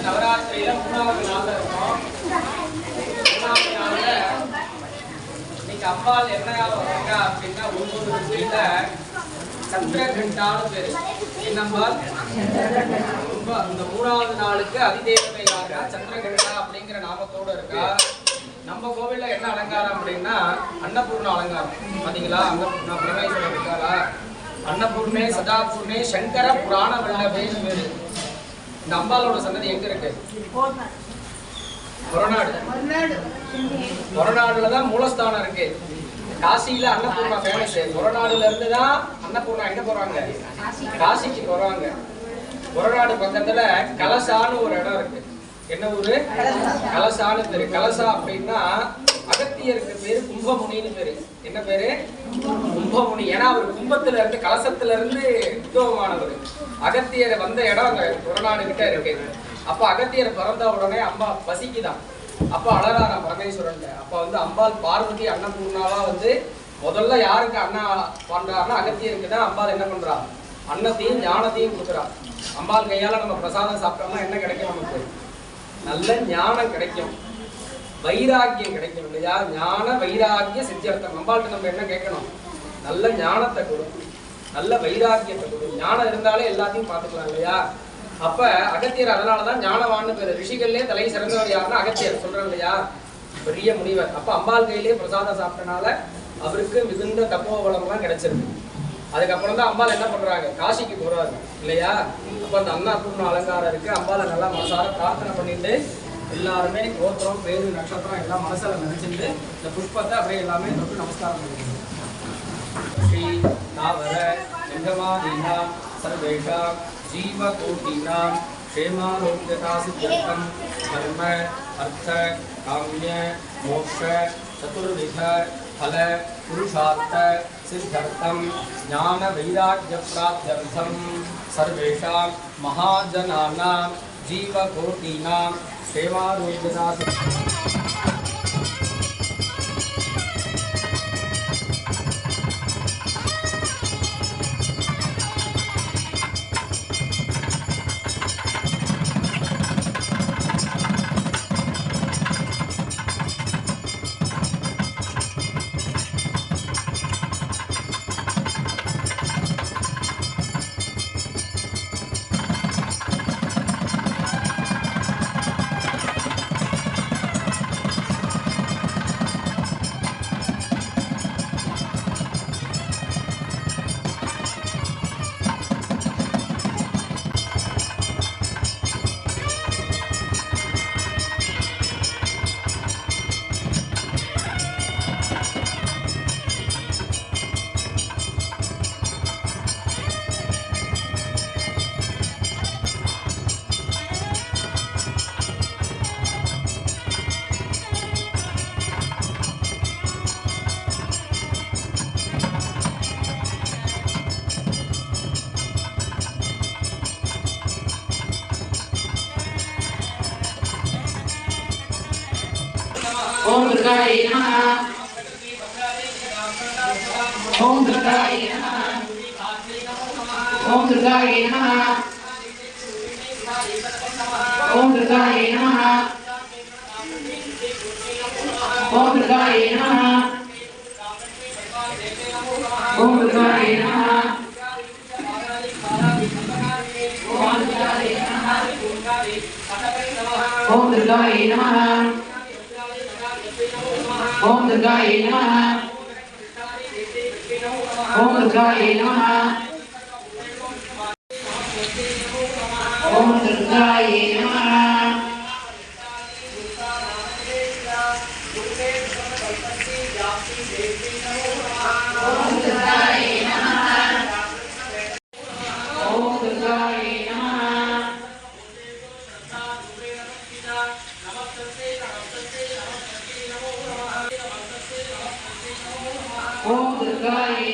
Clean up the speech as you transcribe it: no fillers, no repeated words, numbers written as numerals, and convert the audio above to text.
நவராத்திரியில 3வது நாள்ல இருக்கோம். 3வது நாள்ல இன்னைக்கு அம்பாள் என்ன வராங்க அப்படின்னா ஒவ்வொரு வீட்டுல சந்திரகண்டான்னு பேரு. என்னம்பாள்? இந்த 3வது நாளுக்கு அதிதேவதை யாருக்கா? சந்திரகண்டா அப்படிங்கிற நாமத்தோட இருக்கா. நம்ம கோவில்ல என்ன அலங்காரம் அப்படின்னா அன்னபூர்ண அலங்காரம். பாத்தீங்களா? அன்னபூர்ணா பரமேஸ்வரர் இருக்காரா? அன்னபூர்ணே சதாபூர்ணே சங்கர புராண வல்லபேன்னு பேரு. இந்த அம்பாளோட சன்னதி எங்க இருக்கு? கொரநாடுலதான் மூலஸ்தானம் இருக்கு. காசியில அன்னபூர்ணா ஃபேமஸ். கொரநாடுல இருந்துதான் அன்னபூர்ணா எங்க போறாங்க? காசிக்கு போறாங்க. கொரநாடு பக்கத்துல கலசான்னு ஒரு இடம் இருக்கு. என்ன ஊரு? கலசான்னு பேரு. கலசா அப்படின்னா அகத்தியருக்கு பேரு கும்பமுனின்னு பேரு. என்ன பேரு? கும்பமுனி. ஏன்னா அவர் கும்பத்துல இருந்து கலசத்துல இருந்து உத்தவமானவர். அகத்தியர் வந்த இடம் அங்க கொரநாடு கிட்ட இருக்கு. அப்ப அகத்தியர் பிறந்த உடனே அம்பா பசிக்குதான். அப்ப அழகான பரமேஸ்வரன். அப்ப அம்பாள் பார்வதி அன்னபூர்ணாவா முதல்ல யாருக்கு அண்ணா பண்றாருன்னா அகத்தியருக்கு தான் அம்பாள் என்ன பண்றா? அன்னத்தையும் ஞானத்தையும் கொடுக்குறா. அம்பாள் கையால நம்ம பிரசாதம் சாப்பிட்டோம்னா என்ன கிடைக்கும்? நமக்கு நல்ல ஞானம் கிடைக்கும், வைராக்கியம் கிடைக்கும் இல்லையா? ஞான வைராக்கிய சித்தியர்த்தம். அம்பாள்கிட்ட நம்ம என்ன கேட்கணும்? நல்ல ஞானத்தை கொடு, நல்ல வைராக்கியத்தை கொடு. ஞானம் இருந்தாலே எல்லாத்தையும் பார்த்துக்கலாம் இல்லையா? அப்ப அகத்தியர் அதனாலதான் ஞானவான்னு பேரு. ரிஷிகள்லயே தலை சிறந்தவர் யாருன்னா அகத்தியர் சொல்றோம் இல்லையா? பெரிய முனிவர். அப்ப அம்பாள் கையிலேயே பிரசாதம் சாப்பிட்டனால அவருக்கு மிகுந்த தப்போபலம்லாம் கிடைச்சிருக்கு. அதுக்கப்புறம் தான் அம்பாள் என்ன பண்றாங்க? காசிக்கு போறாரு இல்லையா? அப்ப அந்த அன்னபூர்ண அலங்காரம் இருக்கு. அம்பாளை நல்லா மனசார பிரார்த்தனை பண்ணிட்டு எல்லாருமே கோத்திரம் பேரு நட்சத்திரம் எல்லாம் மனசுல நினைச்சிட்டு இந்த புஷ்பத்தை அப்படியே எல்லாமே தொட்டு நமஸ்காரம் பண்ணிக்கணும். ஸ்ரீ தாவர ஜங்கமாதீனாம் சர்வேஷாம் ஜீவகோட்டீனாம் க்ஷேமாரோக்யதா சித்தியர்த்தம் தர்ம அர்த்த காம்ய மோக்ஷ சதுர்வித फल पुरुषार्थ सिद्ध्यर्थम ज्ञान वैराग्य प्राप्त्यर्थम सर्वेषां महाजनानां जीवकोटीनां सेवारोग्यता ओम दुर्गाय नमः। ओम दुर्गाय नमः। ओम दुर्गाय नमः। ओम दुर्गाय नमः। ओम दुर्गाय नमः। ओम दुर्गाय नमः। ओम दुर्गाय नमः। ओम दुर्गाय नमः। ओम दुर्गाय नमः। ओम दुर्गाय नमः। ओम दुर्गाय नमः। ओम दुर्गाय नमः। ओम दुर्गाय नमः। ओम दुर्गाय